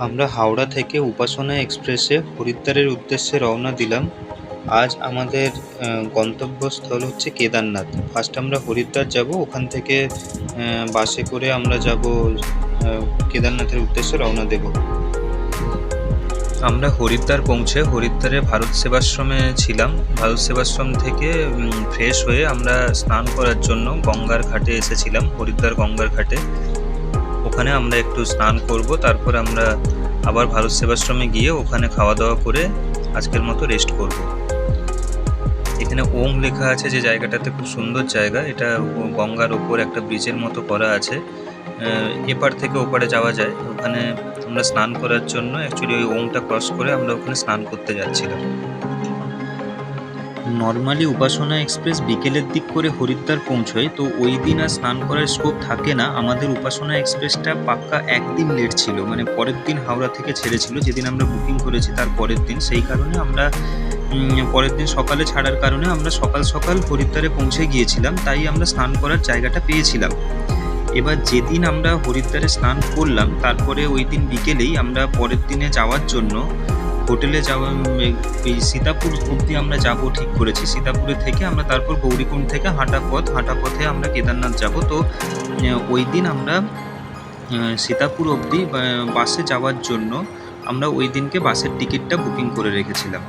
আমরা হাওড়া থেকে উপাসনা এক্সপ্রেসে হরিদ্বারের উদ্দেশ্যে রওনা দিলাম। আজ আমাদের গন্তব্যস্থল হচ্ছে কেদারনাথ। ফার্স্ট আমরা হরিদ্বার যাব, ওখান থেকে বাসে করে আমরা যাব কেদারনাথের উদ্দেশ্যে রওনা দেব। আমরা হরিদ্বার পৌঁছে হরিদ্বারে ভারত সেবাশ্রমে ছিলাম। ভারত সেবাশ্রম থেকে ফ্রেশ হয়ে আমরা স্নান করার জন্য গঙ্গার ঘাটে এসেছিলাম, হরিদ্বার গঙ্গার ঘাটে। ওখানে আমরা একটু স্নান করব, তারপর আমরা আবার ভারত সেবাশ্রমে গিয়ে ওখানে খাওয়া দাওয়া করে আজকের মতো রেস্ট করব। এখানে ওম লেখা আছে যে জায়গাটাতে, খুব সুন্দর জায়গা। এটা গঙ্গার ওপর একটা ব্রিজের মতো করা আছে, এপার থেকে ওপারে যাওয়া যায়। ওখানে আমরা স্নান করার জন্য অ্যাকচুয়ালি ওই ওমটা ক্রস করে আমরা ওখানে স্নান করতে যাচ্ছিলাম। নর্মালি উপাসনা এক্সপ্রেস বিকেলের দিক করে হরিদ্বার পৌঁছয়, তো ওই দিন আর স্নান করার স্কোপ থাকে না। আমাদের উপাসনা এক্সপ্রেসটা পাক্কা একদিন লেট ছিল, মানে পরের দিন হাওড়া থেকে ছেড়েছিল, যেদিন আমরা বুকিং করেছি তার পরের দিন। সেই কারণে আমরা পরের দিন সকালে ছাড়ার কারণে আমরা সকাল সকাল হরিদ্বারে পৌঁছে গিয়েছিলাম, তাই আমরা স্নান করার জায়গাটা পেয়েছিলাম। এবার যেদিন আমরা হরিদ্বারে স্নান করলাম, তারপরে ওই দিন বিকেলেই আমরা পরের দিনে যাওয়ার জন্য হোটেলে যাওয়া, এই সীতাপুর অবধি আমরা যাব ঠিক করেছি। সীতাপুরে থেকে আমরা তারপর গৌরীকুণ্ড থেকে হাঁটা পথে আমরা কেদারনাথ যাব। তো ওই দিন আমরা সীতাপুর অবধি বাসে যাওয়ার জন্য আমরা ওই দিনকে বাসের টিকিটটা বুকিং করে রেখেছিলাম।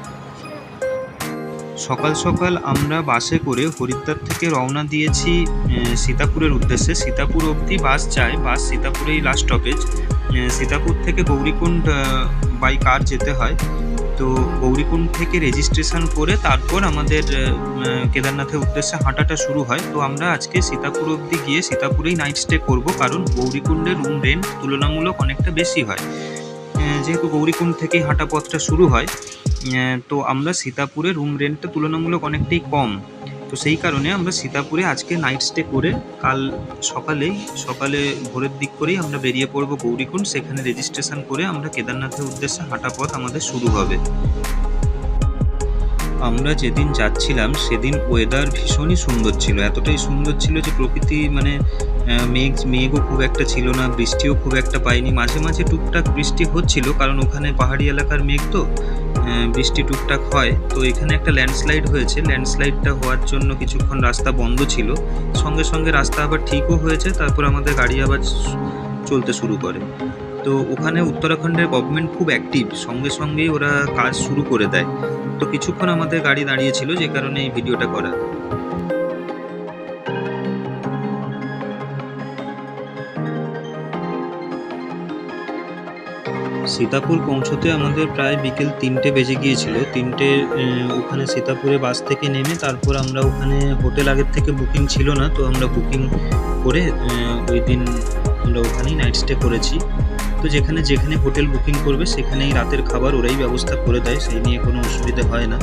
সকাল সকাল আমরা বাসে করে হরিদ্বার থেকে রওনা দিয়েছি সীতাপুরের উদ্দেশ্যে। সীতাপুর অবধি বাস যায়, বাস সীতাপুরেই লাস্ট স্টপেজ। সীতাপুর থেকে গৌরীকুণ্ড বাই কার যেতে হয়। তো গৌরীকুণ্ড থেকে রেজিস্ট্রেশন করে তারপর আমাদের কেদারনাথের উদ্দেশ্যে হাঁটাটা শুরু হয়। তো আমরা আজকে সীতাপুর অবধি গিয়ে সীতাপুরেই নাইট স্টে করব, কারণ গৌরীকুণ্ডের রুম রেন্ট তুলনামূলক অনেকটা বেশি হয়। যেহেতু গৌরীকুণ্ড থেকেই হাঁটা পথটা শুরু হয়, তো আমরা সীতাপুরে রুম রেন্টটা তুলনামূলক অনেকটাই কম। তো সেই কারণে আমরা সীতাপুরে আজকে নাইট স্টে করে কাল সকালে ভোরের দিক করেই আমরা বেরিয়ে পড়ব গৌরীকুণ্ড। সেখানে রেজিস্ট্রেশন করে আমরা কেদারনাথের উদ্দেশ্যে হাঁটা পথ আমাদের শুরু হবে। আমরা যেদিন যাচ্ছিলাম সেদিন ওয়েদার ভীষণই সুন্দর ছিল, এতটাই সুন্দর ছিল যে প্রকৃতি মানে মেঘও খুব একটা ছিল না, বৃষ্টিও খুব একটা পাইনি। মাঝে মাঝে টুকটাক বৃষ্টি হচ্ছিল, কারণ ওখানে পাহাড়ি এলাকার মেঘ, তো বৃষ্টি টুকটাক হয়। তো এখানে একটা ল্যান্ডস্লাইড হয়েছে, ল্যান্ডস্লাইডটা হওয়ার জন্য কিছুক্ষণ রাস্তা বন্ধ ছিল। সঙ্গে সঙ্গে রাস্তা আবার ঠিকও হয়েছে, তারপর আমাদের গাড়ি আবার চলতে শুরু করে। তো ওখানে উত্তরাখণ্ডের গভর্নমেন্ট খুব অ্যাক্টিভ, সঙ্গে সঙ্গেই ওরা কাজ শুরু করে দেয়। তো কিছুক্ষণ আমাদের গাড়ি দাঁড়িয়েছিল, যে কারণে এই ভিডিওটা করা। সীতাপুর পৌঁছতে আমাদের প্রায় বিকেল 3টে বেজে গিয়েছিল। ওখানে সীতাপুরে বাস থেকে নেমে তারপর আমরা ওখানে হোটেল আগের থেকে বুকিং ছিল না, তো আমরা বুকিং করে ওই দিন আমরা ওখানেই নাইট স্টে করেছি। তো যেখানে হোটেল বুকিং করবে সেখানেই রাতের খাবার ওরাই ব্যবস্থা করে দেয়, সেই নিয়ে কোনো অসুবিধা হয় না।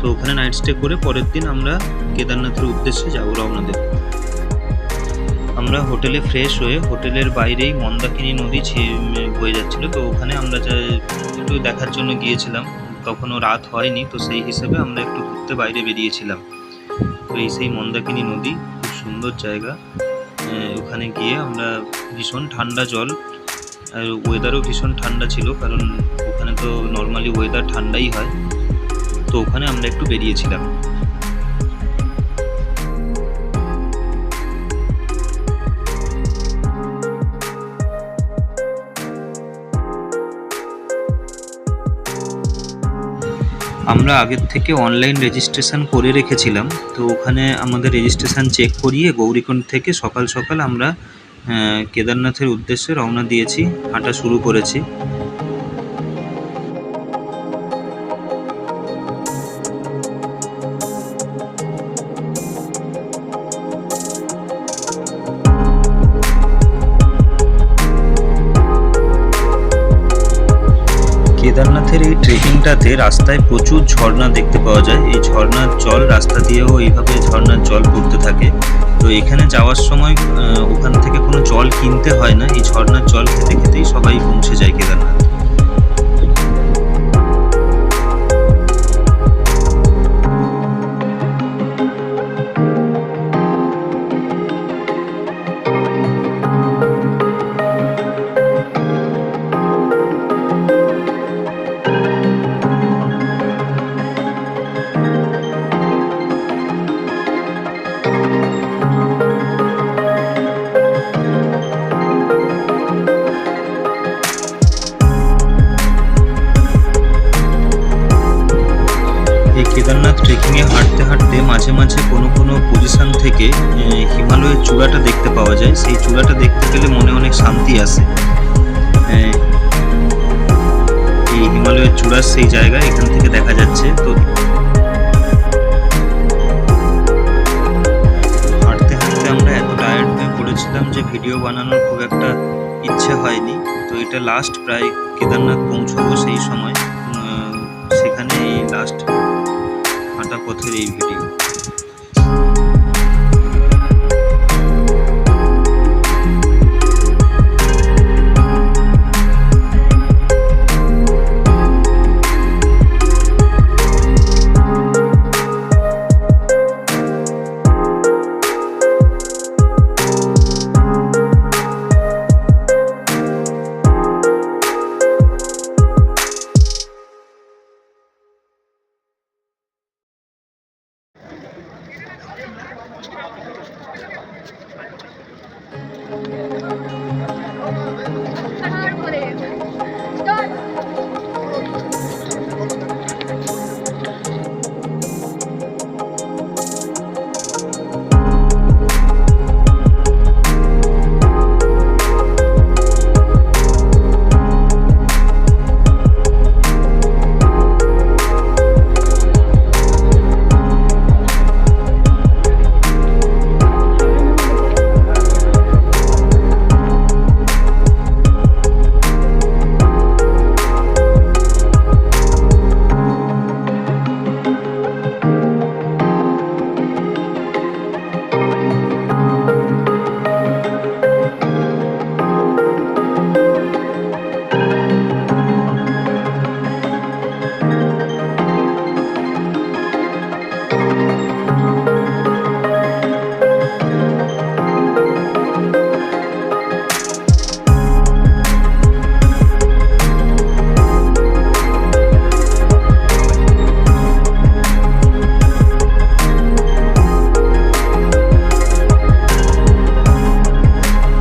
তো ওখানে নাইট স্টে করে পরের দিন আমরা কেদারনাথের উদ্দেশ্যে রওনা দেব। আমরা হোটেলে ফ্রেশ হয়ে হোটেলের বাইরেই মন্দাকিনী নদী বয়ে যাচ্ছিলো, তো ওখানে আমরা একটু দেখার জন্য গিয়েছিলাম। তখনও রাত হয়নি, তো সেই হিসেবে আমরা একটু ঘুরতে বাইরে বেরিয়েছিলাম। তো সেই মন্দাকিনী নদী খুব সুন্দর জায়গা। ওখানে গিয়ে আমরা ভীষণ ঠান্ডা জল, আর ওয়েদারও ভীষণ ঠান্ডা ছিল, কারণ ওখানে তো নর্মালি ওয়েদার ঠান্ডাই হয়। তো ওখানে আমরা একটু বেরিয়েছিলাম। আমরা আগের থেকে অনলাইন রেজিস্ট্রেশন করে রেখেছিলাম, তো ওখানে আমাদের রেজিস্ট্রেশন চেক করিয়ে গৌরীকুণ্ড থেকে সকাল সকাল আমরা কেদারনাথের উদ্দেশ্যে রওনা দিয়েছি, হাঁটা শুরু করেছি। কেদারনাথের এই ট্রেকিংটাতে রাস্তায় প্রচুর ঝর্ণা দেখতে পাওয়া যায়। এই ঝর্ণার জল রাস্তা দিয়েও এইভাবে ঝর্ণার জল পড়তে থাকে। তো এখানে যাওয়ার সময় ওখান থেকে কোনো জল কিনতে হয় না, এই ঝর্ণার জল খেতে খেতেই সবাই পৌঁছে যায় কেদারনাথ। কেদারনাথ ট্রেকিংয়ে হাঁটতে হাঁটতে মাঝে মাঝে কোনো কোনো পজিশন থেকে হিমালয়ের চূড়াটা দেখতে পাওয়া যায়। সেই চূড়াটা দেখতে পেলে মনে অনেক শান্তি আসে। এই হিমালয়ের চূড়ার সেই জায়গা এখান থেকে দেখা যাচ্ছে। তো হাঁটতে হাঁটতে আমরা এত টায়ার্ড হয়ে পড়েছিলাম যে ভিডিও বানানোর খুব একটা ইচ্ছে হয়নি। তো এটা লাস্ট প্রায় কেদারনাথ পৌঁছবো সেই সময়, সেখানে এই লাস্ট হাঁটা পথের এই ভিডিও।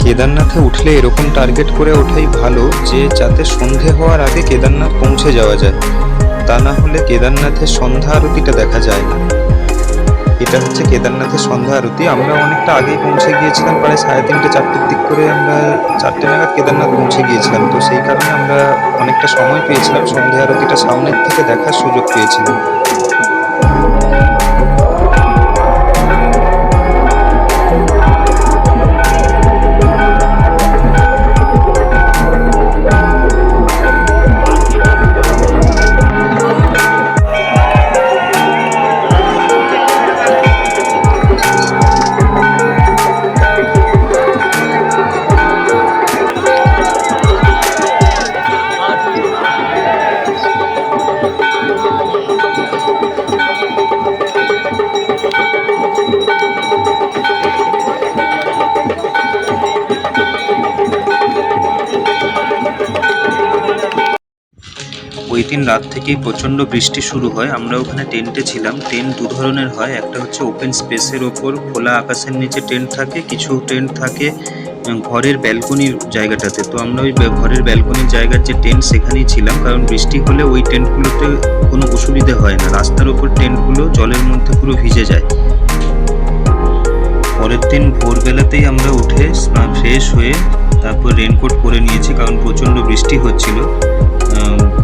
কেদারনাথে উঠলে এরকম টার্গেট করে ওঠাই ভালো যে যাতে সন্ধে হওয়ার আগে কেদারনাথ পৌঁছে যাওয়া যায়, তা না হলে কেদারনাথের সন্ধ্যা আরতিটা দেখা যায় না। এটা হচ্ছে কেদারনাথের সন্ধ্যা আরতি। আমরা অনেকটা আগেই পৌঁছে গিয়েছিলাম, প্রায় 3:30 4টের দিক করে আমরা 4টে নাগাদ কেদারনাথ পৌঁছে গিয়েছিলাম। তো সেই কারণে আমরা অনেকটা সময় পেয়েছিলাম, সন্ধ্যা আরতিটা সামনের থেকে দেখার সুযোগ পেয়েছিলাম। ওই দিন রাত থেকেই প্রচণ্ড বৃষ্টি শুরু হয়। আমরা ওখানে টেন্টে ছিলাম। টেন্ট দু ধরনের হয়, একটা হচ্ছে ওপেন স্পেসের ওপর খোলা আকাশের নিচে টেন্ট থাকে, কিছু টেন্ট থাকে ঘরের ব্যালকনির জায়গাটাতে। তো আমরা ওই ঘরের ব্যালকনির জায়গার যে টেন্ট সেখানেই ছিলাম, কারণ বৃষ্টি হলে ওই টেন্টগুলোতে কোনো অসুবিধে হয় না। রাস্তার ওপর টেন্টগুলো জলের মধ্যে পুরো ভিজে যায়। পরের দিন ভোরবেলাতেই আমরা উঠে ফ্রেশ হয়ে তারপর রেনকোট পরে নিয়েছি, কারণ প্রচণ্ড বৃষ্টি হচ্ছিল।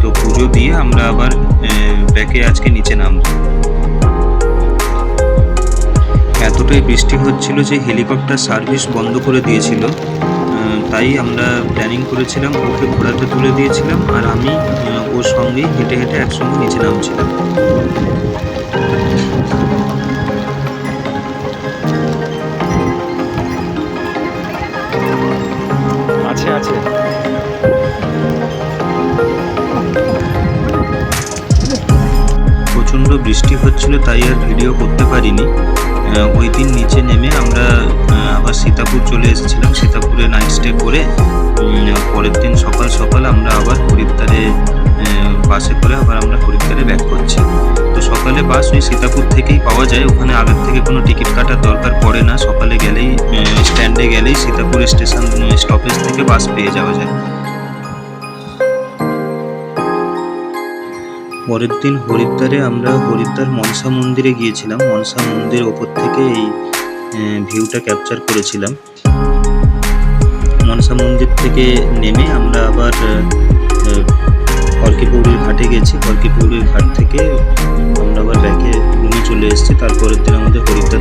তো পুজো দিয়ে আমরা আবার ব্যাকে আজকে নিচে নামব। এতটাই বৃষ্টি হচ্ছিল যে হেলিকপ্টার সার্ভিস বন্ধ করে দিয়েছিল। তাই আমরা প্ল্যানিং করেছিলাম, ওকে ঘোরাতে তুলে দিয়েছিলাম, আর আমি ওর সঙ্গেই হেঁটে হেঁটে একসঙ্গে নিচে নামছিলাম। আছে প্রচণ্ড বৃষ্টি হচ্ছিল, তাই আর ভিডিও করতে পারিনি। ওই দিন নিচে নেমে আমরা আবার সীতাপুর চলে এসেছিলাম। সীতাপুরে নাইট স্টে করে পরের দিন সকাল সকাল আমরা আবার হরিদ্বারে বাসে করে আবার আমরা হরিদ্বারে ব্যাক করছি। তো সকালে বাস ওই সীতাপুর থেকেই পাওয়া যায়, ওখানে আগের থেকে কোনো টিকিট কাটার দরকার পড়ে না। সকালে গেলেই স্ট্যান্ডে গেলেই সীতাপুর স্টেশন স্টপেজ থেকে বাস পেয়ে যাওয়া যায়। পরের দিন হরিদ্বারে আমরা হরিদ্বার মনসা মন্দিরে গিয়েছিলাম। মনসা মন্দির ওপর থেকে এই ভিউটা ক্যাপচার করেছিলাম। মনসা মন্দির থেকে নেমে আমরা আবার কর্কিপৌরির ঘাটে গেছি। কর্কিপৌরির ঘাট থেকে আমরা আবার ব্যাকে রুমে চলে এসেছি। তারপরের দিন আমাদের হরিদ্বার